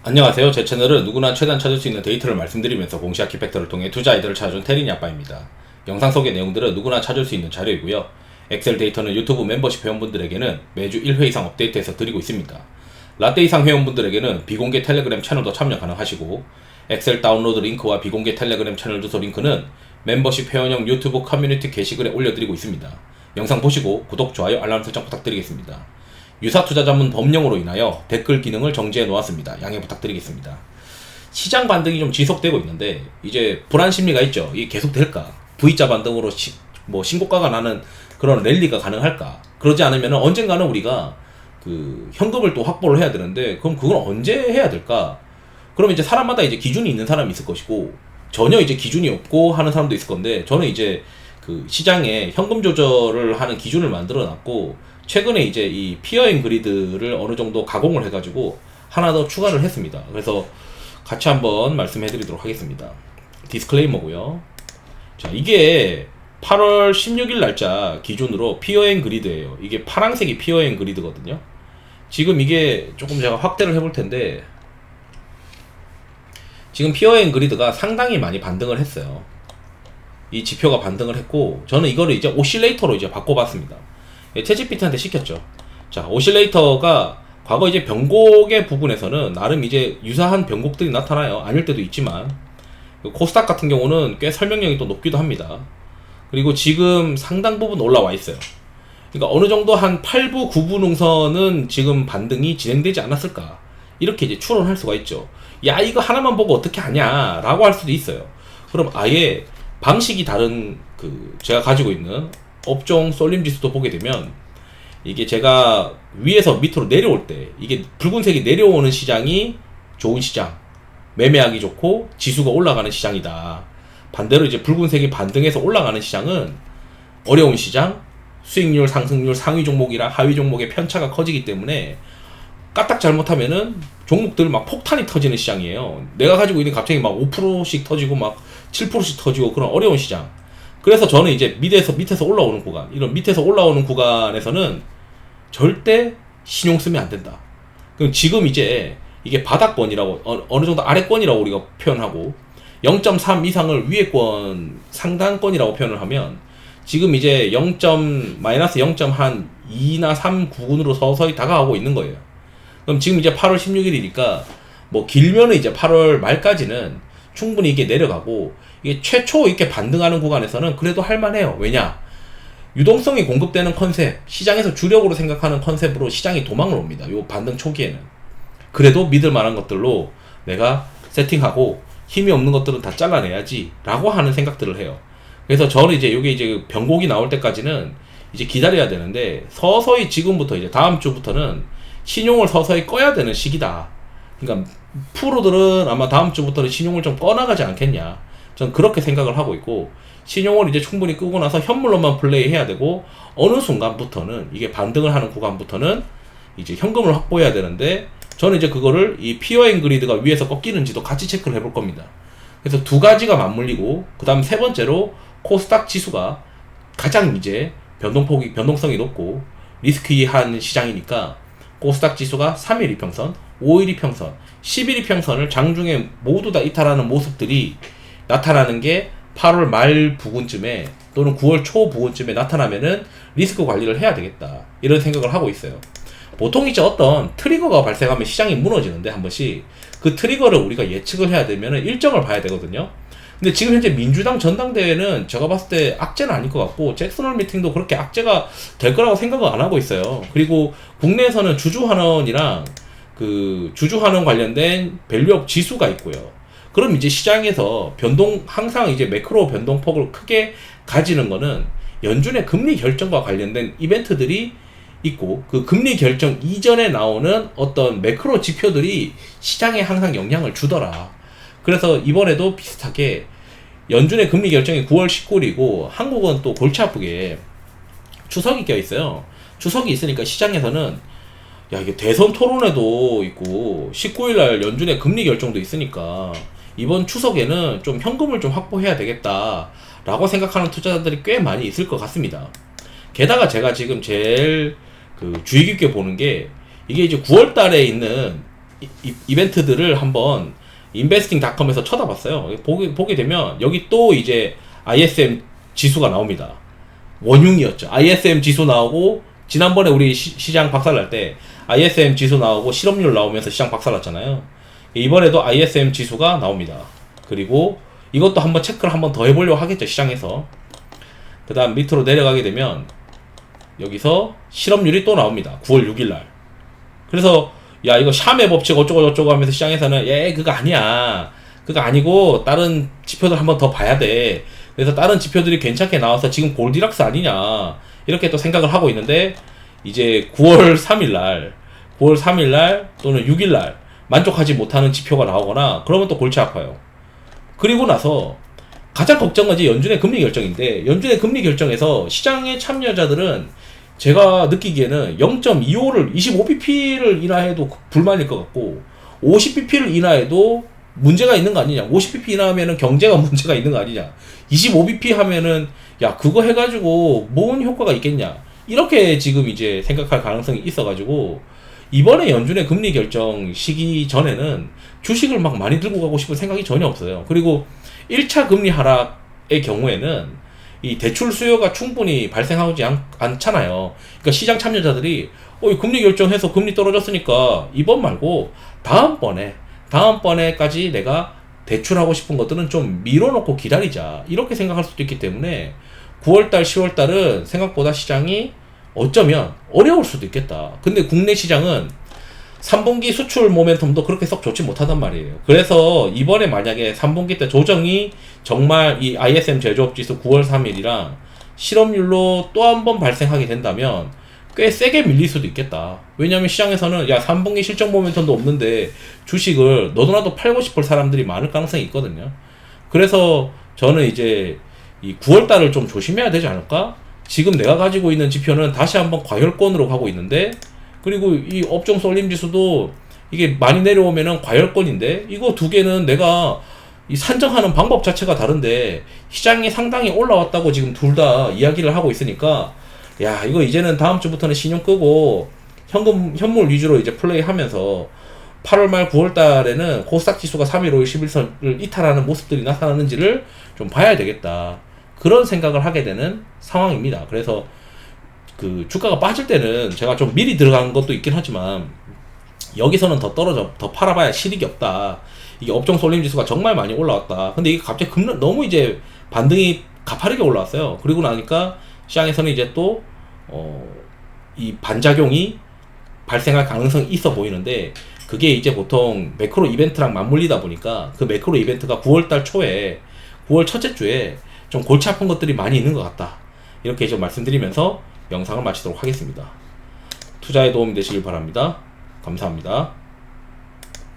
안녕하세요. 제 채널은 누구나 최대한 찾을 수 있는 데이터를 말씀드리면서 공시 아키팩터를 통해 투자 아이디어를 찾아준 테린이 아빠입니다. 영상 속의 내용들은 누구나 찾을 수 있는 자료이고요. 엑셀 데이터는 유튜브 멤버십 회원분들에게는 매주 1회 이상 업데이트해서 드리고 있습니다. 라떼 이상 회원분들에게는 비공개 텔레그램 채널도 참여 가능하시고, 엑셀 다운로드 링크와 비공개 텔레그램 채널 주소 링크는 멤버십 회원형 유튜브 커뮤니티 게시글에 올려드리고 있습니다. 영상 보시고 구독, 좋아요, 알람 설정 부탁드리겠습니다. 유사투자 전문 법령으로 인하여 댓글 기능을 정지해 놓았습니다. 양해 부탁드리겠습니다. 시장 반등이 좀 지속되고 있는데 이제 불안 심리가 있죠. 이게 계속 될까? V자 반등으로 신고가가 나는 그런 랠리가 가능할까? 그러지 않으면 언젠가는 우리가 그 현금을 또 확보를 해야 되는데, 그럼 그건 언제 해야 될까? 그러면 이제 사람마다 이제 기준이 있는 사람이 있을 것이고, 전혀 이제 기준이 없고 하는 사람도 있을 건데, 저는 이제 그 시장에 현금 조절을 하는 기준을 만들어 놨고, 최근에 이제 이 피어앤 그리드를 어느 정도 가공을 해가지고 하나 더 추가를 했습니다. 그래서 같이 한번 말씀해 드리도록 하겠습니다. 디스클레이머고요. 자, 이게 8월 16일 날짜 기준으로 피어앤 그리드예요. 이게 파란색이 피어앤 그리드거든요. 지금 이게 조금 제가 확대를 해볼 텐데, 지금 피어앤 그리드가 상당히 많이 반등을 했어요. 이 지표가 반등을 했고, 저는 이거를 이제 오실레이터로 이제 바꿔봤습니다. 채찌피트한테 시켰죠. 자, 오실레이터가 과거 이제 변곡의 부분에서는 나름 이제 유사한 변곡들이 나타나요. 아닐 때도 있지만, 코스닥 같은 경우는 꽤 설명력이 또 높기도 합니다. 그리고 지금 상당 부분 올라와 있어요. 그러니까 어느 정도 한 8부, 9부 능선은 지금 반등이 진행되지 않았을까, 이렇게 이제 추론할 수가 있죠. 야, 이거 하나만 보고 어떻게 하냐 라고 할 수도 있어요. 그럼 아예 방식이 다른 제가 가지고 있는 업종 쏠림 지수도 보게 되면, 이게 제가 위에서 밑으로 내려올 때 이게 붉은색이 내려오는 시장이 좋은 시장, 매매하기 좋고 지수가 올라가는 시장이다. 반대로 이제 붉은색이 반등해서 올라가는 시장은 어려운 시장, 수익률, 상승률, 상위 종목이랑 하위 종목의 편차가 커지기 때문에 까딱 잘못하면은 종목들 막 폭탄이 터지는 시장이에요. 내가 가지고 있는 갑자기 막 5%씩 터지고 막 7%씩 터지고 그런 어려운 시장. 그래서 저는 이제 밑에서 올라오는 구간, 이런 밑에서 올라오는 구간에서는 절대 신용 쓰면 안 된다. 그럼 지금 이제 이게 바닥권이라고, 어느 정도 아래권이라고 우리가 표현하고, 0.3 이상을 위에권, 상단권이라고 표현을 하면, 지금 이제 마이너스 0.2나 3 구간으로 서서히 다가가고 있는 거예요. 그럼 지금 이제 8월 16일이니까 뭐 길면은 이제 8월 말까지는 충분히 이게 내려가고, 이게 최초 이렇게 반등하는 구간에서는 그래도 할만해요. 왜냐? 유동성이 공급되는 컨셉, 시장에서 주력으로 생각하는 컨셉으로 시장이 도망을 옵니다. 요 반등 초기에는. 그래도 믿을 만한 것들로 내가 세팅하고 힘이 없는 것들은 다 잘라내야지 라고 하는 생각들을 해요. 그래서 저는 이제 요게 이제 변곡이 나올 때까지는 이제 기다려야 되는데, 서서히 지금부터 이제 다음 주부터는 신용을 서서히 꺼야 되는 시기다. 그러니까 프로들은 아마 다음 주부터는 신용을 좀 꺼나가지 않겠냐, 전 그렇게 생각을 하고 있고, 신용을 이제 충분히 끄고 나서 현물로만 플레이해야 되고, 어느 순간부터는 이게 반등을 하는 구간부터는 이제 현금을 확보해야 되는데, 저는 이제 그거를 이 피어앤 그리드가 위에서 꺾이는지도 같이 체크를 해볼 겁니다. 그래서 두 가지가 맞물리고, 그 다음 세 번째로 코스닥 지수가 가장 이제 변동성이 높고 리스키한 시장이니까, 코스닥 지수가 3일 이평선, 5일 이평선, 10일 이평선을 장중에 모두 다 이탈하는 모습들이 나타나는 게 8월 말 부근쯤에 또는 9월 초 부근쯤에 나타나면은 리스크 관리를 해야 되겠다, 이런 생각을 하고 있어요. 보통 이제 어떤 트리거가 발생하면 시장이 무너지는데, 한 번씩 그 트리거를 우리가 예측을 해야 되면은 일정을 봐야 되거든요. 근데 지금 현재 민주당 전당대회는 제가 봤을 때 악재는 아닐 것 같고, 잭슨홀 미팅도 그렇게 악재가 될 거라고 생각을 안 하고 있어요. 그리고 국내에서는 주주환원이랑 주주환원 관련된 밸류업 지수가 있고요. 그럼 이제 시장에서 항상 이제 매크로 변동폭을 크게 가지는 거는 연준의 금리 결정과 관련된 이벤트들이 있고, 그 금리 결정 이전에 나오는 어떤 매크로 지표들이 시장에 항상 영향을 주더라. 그래서 이번에도 비슷하게 연준의 금리 결정이 9월 19일이고, 한국은 또 골치 아프게 추석이 껴있어요. 추석이 있으니까 시장에서는 야, 이게 대선 토론회도 있고 19일날 연준의 금리 결정도 있으니까 이번 추석에는 좀 현금을 좀 확보해야 되겠다 라고 생각하는 투자자들이 꽤 많이 있을 것 같습니다. 게다가 제가 지금 제일 주의 깊게 보는 게, 이게 이제 9월 달에 있는 이벤트들을 한번 investing.com에서 쳐다봤어요. 보게 되면 여기 또 이제 ISM 지수가 나옵니다. 원흉이었죠. ISM 지수 나오고 지난번에 우리 시장 박살날 때 ISM 지수 나오고 실업률 나오면서 시장 박살났잖아요. 이번에도 ISM 지수가 나옵니다. 그리고 이것도 한번 체크를 한번 더 해보려고 하겠죠, 시장에서. 그 다음 밑으로 내려가게 되면 여기서 실업률이 또 나옵니다. 9월 6일날. 그래서 야, 이거 샤메 법칙 어쩌고 저쩌고 하면서 시장에서는 그거 아니야, 그거 아니고 다른 지표들 한번 더 봐야 돼. 그래서 다른 지표들이 괜찮게 나와서 지금 골디락스 아니냐, 이렇게 또 생각을 하고 있는데, 이제 9월 3일날 또는 6일날 만족하지 못하는 지표가 나오거나 그러면 또 골치 아파요. 그리고 나서 가장 걱정은 이제 연준의 금리 결정인데, 연준의 금리 결정에서 시장의 참여자들은 제가 느끼기에는 0.25를 25bp를 인하해도 불만일 것 같고, 50bp를 인하해도 문제가 있는 거 아니냐, 50bp 인하하면은 경제가 문제가 있는 거 아니냐, 25bp 하면은 야 그거 해가지고 뭔 효과가 있겠냐, 이렇게 지금 이제 생각할 가능성이 있어가지고, 이번에 연준의 금리 결정 시기 전에는 주식을 막 많이 들고 가고 싶은 생각이 전혀 없어요. 그리고 1차 금리 하락의 경우에는 이 대출 수요가 충분히 발생하지 않잖아요. 그러니까 시장 참여자들이 금리 결정해서 금리 떨어졌으니까 이번 말고 다음번에까지 내가 대출하고 싶은 것들은 좀 밀어놓고 기다리자, 이렇게 생각할 수도 있기 때문에 9월달 10월달은 생각보다 시장이 어쩌면 어려울 수도 있겠다. 근데 국내 시장은 3분기 수출 모멘텀도 그렇게 썩 좋지 못하단 말이에요. 그래서 이번에 만약에 3분기 때 조정이 정말 이 ISM 제조업 지수 9월 3일이랑 실업률로 또 한 번 발생하게 된다면 꽤 세게 밀릴 수도 있겠다. 왜냐면 시장에서는 3분기 실적 모멘텀도 없는데 주식을 너도나도 팔고 싶을 사람들이 많을 가능성이 있거든요. 그래서 저는 이제 이 9월 달을 좀 조심해야 되지 않을까? 지금 내가 가지고 있는 지표는 다시 한번 과열권으로 가고 있는데, 그리고 이 업종 쏠림 지수도 이게 많이 내려오면은 과열권인데, 이거 두 개는 내가 이 산정하는 방법 자체가 다른데 시장이 상당히 올라왔다고 지금 둘 다 이야기를 하고 있으니까, 이거 이제는 다음 주부터는 신용 끄고 현물 위주로 이제 플레이하면서 8월 말 9월 달에는 코스닥 지수가 3일, 5일, 11선을 이탈하는 모습들이 나타나는지를 좀 봐야 되겠다, 그런 생각을 하게 되는 상황입니다. 그래서 그 주가가 빠질 때는 제가 좀 미리 들어간 것도 있긴 하지만, 여기서는 더 팔아봐야 실익이 없다, 이게 업종 쏠림 지수가 정말 많이 올라왔다, 근데 이게 갑자기 너무 이제 반등이 가파르게 올라왔어요. 그리고 나니까 시장에서는 이제 또 이 반작용이 발생할 가능성이 있어 보이는데, 그게 이제 보통 매크로 이벤트랑 맞물리다 보니까 그 매크로 이벤트가 9월달 초에 9월 첫째 주에 좀 골치 아픈 것들이 많이 있는 것 같다, 이렇게 좀 말씀드리면서 영상을 마치도록 하겠습니다. 투자에 도움이 되시길 바랍니다. 감사합니다.